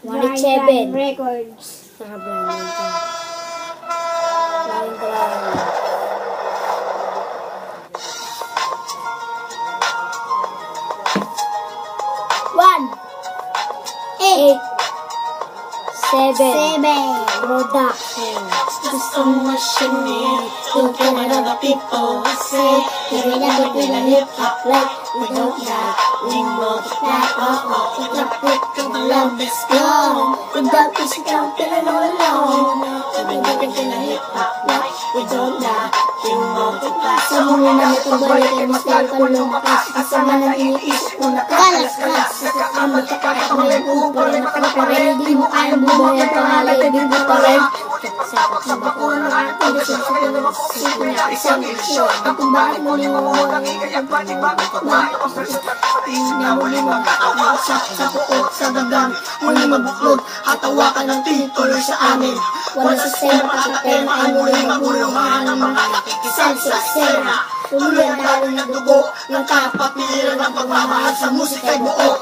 187. Records. Naka-blind ka. Blind. 8, 7, production. Gusto mo siya don't care what other people say. You're never gonna hip hop like we don't die. We multiply, we got it, the love is gone. Without this, you can't feel it all alone. You're never gonna hip hop like we don't die. We multiply. Sa muli na matubalik ay mas lalo ka lumakas. Asama na iniisip mo nakakalas-kalas. Nakakamot ka kahit may upor na pagpaparin. Di mo kayang buhay ang pangalan ay din mo pa rin. Sa bakuna ng ating desisyon sa pinag-isip na isang ilusyon. Kung bakit mo niwawag ang ikayang panibagong pagbahay o persapatin na muli magkakawasak sa puot sa dagang. Muli mabuklod at tawakan ng tituloy sa amin. Wala sa sena pakatema ay muli maguluhan ng mga nakikisan sa sena. Tuluyan namin ng dugo ng kapatiran ng pagmamahal sa musika'y buo.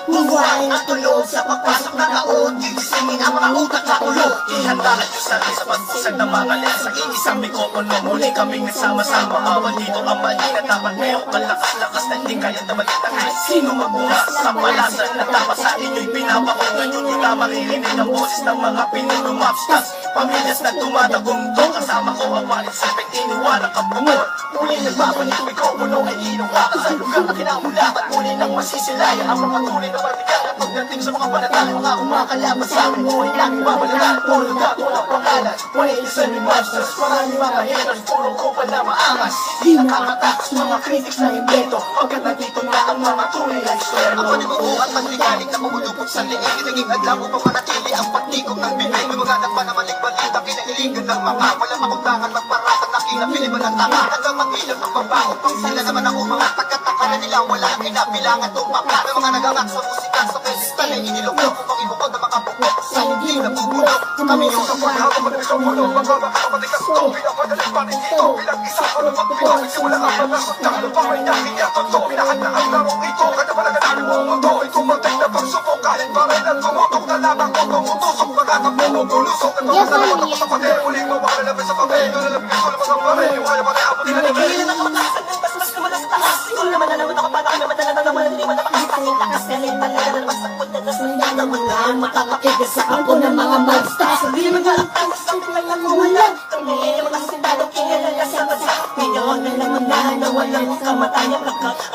Bubuhayin at tulog sa pagpasok na taon. Gigisingin ang mga utak na ulo. Ihanda at isali sa pagsasag ng mga lesa. Iisang mikropono, muli kaming nagsama-sama. Bawal dito ang mali na dapat mayroong kalakas-lakas na hindi kaya naman itangay. Sino magbukas sa malasan na dapat sa inyo'y pinapakot. Ngayon yung na maririnig ang boses ng mga pinulumapstas. Pamilyas na tumatagundong kasama ko ang manisipin. Iniwala kang bumot. Muli nagbabalik mikropono ay inuwa ka sa lugar na kinamula. At muli nang masisilayan ang mga tunay na partigan. Pagdating sa mga panatang mga kumakalaban sa amin mo ay laging babalagan. Puro dato ang pangalan. Wala isa ni Masters. Maraming mga haters. Puro kupa na maangas. Di nakakatakas mga critics na invento. Pagkat nandito na ang mga tunay na istorya. Ako ni buo at manligalig na pumulupot sa liig. Naging adlaw upang manatili ang patikong ng bibig. May mga nagpa na maligbalita. Kinailingan ng mga walang makundangan. Magparatan na kinapili mo ng tanga. Hanggang mag-ilang ng babaho. Sila naman ako mga tagataka na nila. Wala ang kinabilangan tumaka. May mga nagamak sa musika sa pesta na iniluglo. Kung ibukod na makabukod sa hindi na bubulog. Kami sa kapag habang magkakamulo. Magkakapatid ka ito. Pinapadaling pa rin ito. Bilang isa ko na magpipasok. Simula ka panakot na. Pamay na hiyatong to. Pinahandaan larong ito. Kada malaga namin mo mundo. Ito magtay na pagsubok. Kahit parang nagtumutok na lamang ko tumutusok. Pagkakamulo-bulusok. Nagpapasalamat ako sa pati. Muling mawakalabas sa pati. Nalabigin ko lang sa pare. Kaya pati ako tinalagay. Mas lumala sa taas. Ikaw naman nalawin ako para kami madala na naman. Hindi mo na makakitangin lakas. Galit talaga na naman sa punta na sundada. Wala ang makakakigas sa kampo ng mga magstas. Hindi naman nalagtan. Gusto ko lang lang kumalan. Kami ay mga sundadong kinalala sa basa. Ngayon na naman na walang kamatayan.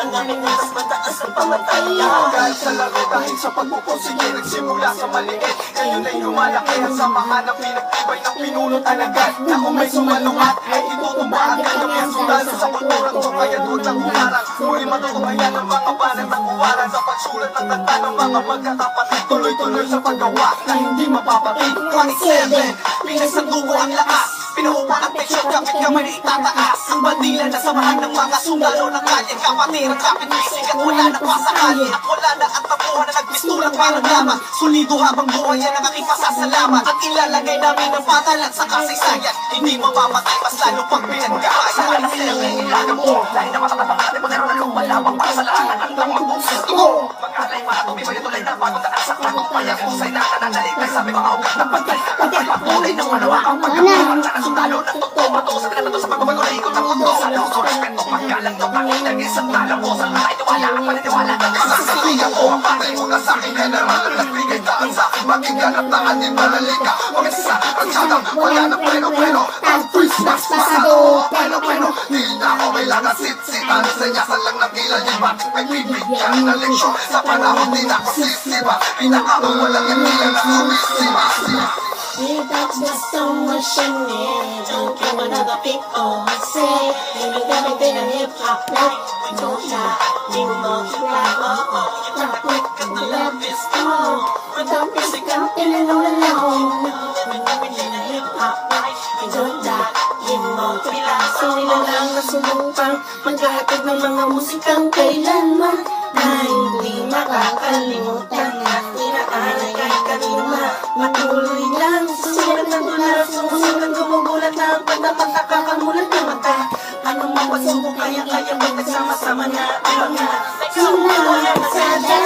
Ang aming nasa mataas ang pamatayan. Kahit sa laro dahil sa pagpupursige nagsimula sa maliit. Ngayon ay lumalaki ang samahan na pinagtibay ng pinuno talaga. Na kung may sumalungat ay itutumbahan ka ng mga sundalo sa kulturang to. Kaya doon lang humarang muli matutubayan ang mga banat ng kuwaran. Sa pagsulat ng kanta ng mga magkakapatid. Tuloy-tuloy sa paggawa na hindi mapapatid. 27, pinagsanduko ang lakas. Pinuupa ang teksyon kapit kamay na itataas. Ang bandila na samahan ng mga sundalo ng kalye. Kapatid ang kapit-isig at wala na pa sa kalye. At wala na at tapuhan na nagpistulang parang lamang. Sulido habang buhay yan ang aking pasasalamat. At ilalagay namin ang patalan sa kasaysayan. Hindi mapapatay mas lalo pag pinagkakaya. Wala sila may ilaga mo. Dahil na matatatang natin mo na rin malawang para sa lahat. Ang lamang buksos mo. Magkalay mga tumibay tuloy na pagundaan sa kwarto. Kaya kung sa'y natananalig ay sabi mga ugat ng pantay. Pantay patuloy ng manawa ang pagkakulang. Sundalo ng totoo, matusok na nato sa pagbabago na ikot ang mundo. Sa loob, respeto, magkalang to, pakitang isang tala ko. Sa mga itiwala, panitiwala ng kasasaligan ko. Ang patay mo na sa akin, general, nagbigay daan sa akin. Maging ganap na ating malalika. Mag-isa, pagsadang, wala na pero. Ang twist, mas pasado, pero. Di na ako kailangan sit-sitan. Sanyasan lang ng kilay, di ba't may bibigyan na leksyon. Sa panahon, di na ako sisiba. Pinakaong walang ipilan na sumisiba. That's just so much in it. Don't care what other people say. And you gotta be a hip hop like we don't die. We multiply. Stop it, the love is gone. Without music, I'm feeling all alone. We're never in a hip hop like we don't die. We multiply. So nila lang nasubukang maghahatid ng mga musikang kailanman. Na hindi makakalimutan na inaalay kahit kanina. Matuloy lang susulat ng dolar. Sumusulat gumugulat na ang pagdapat nakakamulat ng mata. Anong mapasubok kaya-kaya pag nagsama-sama na. Pero nga, sumula ang masada.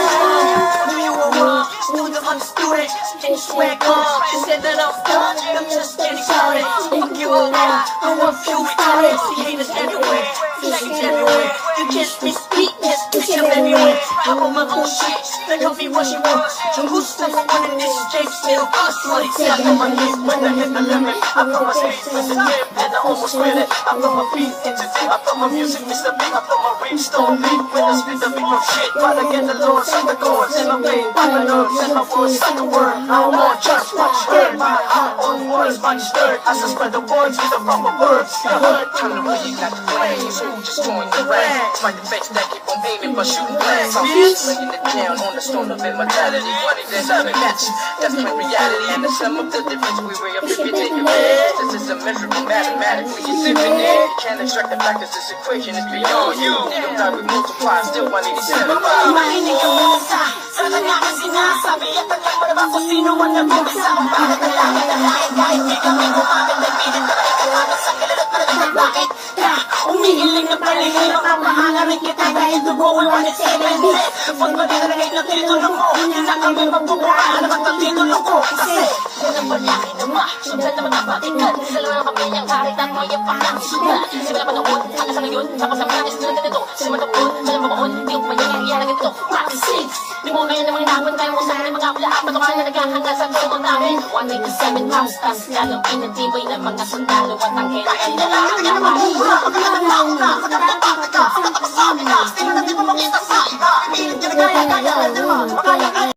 Do you walk through the understood it. Change the way I go. They said that I'm done, I'm just getting started. Fuck you all now, I want you started. See haters everywhere, flags everywhere. You can't speak, just push them everywhere. I'm on my own shit, they tell me what she wants. And who's the one in this state still? Somebody said I'm on my list when I hit the limit. I put my space sensitive and I almost spit it. I put my feet into deep, I put my music Mr. Big, I put my rings stone leap. When I spit the beat from shit, while I get the Lord, some the chords and my pain, my nerves and my voice like a word. I don't want just what you heard. My heart on words, my disturbed. I just spread the words with the proper words. The hood, I know where you got the flames. Just join the ranks. My defense that keep on aiming but shooting blanks. I'm just laying it down on the stone of immortality. One of them never matches. That's my reality and the sum of the difference. We weigh up if you did your best. This is a measurable mathematically. You're sipping it. You can't extract the fact that this equation is beyond you. Don't die, we multiply. Still 187. Mahinig ka muna sa kanyang sinasabi. At alam mo na ba kung sino ang nag-umisa? Para ka lang at alain kahit di kami kumapit. Nagpilit ka lang kalakas sa kilalat para na bakit ka umihiling na palingay. Makapahangarin kita dahil dugo ang wanit sa ilindi. Kapag matinaragay na tinulong ko, hindi na kami magbubukaan. Alamat ang tinulong ko kasi ganang panyakin naman. Siyempre naman ang patigan. Dalawa ng pamilyang karitan mo yung pangamusugan. Sila pa noon, hanggang sa ngayon. Tapos ang manis nila ganito. Sila matapon, sila mabaon. Hindi ko kumayang na ganito. Rocky Six, di mo ngayon naman inahon. Kaya mo sa amin mga lahat. Patukan na naghahanggang sa gusto namin. 187 monsters, lalong inatibay ng mga sundalo. At ang kailangan na lang ang yaman. Hindi mo makita sa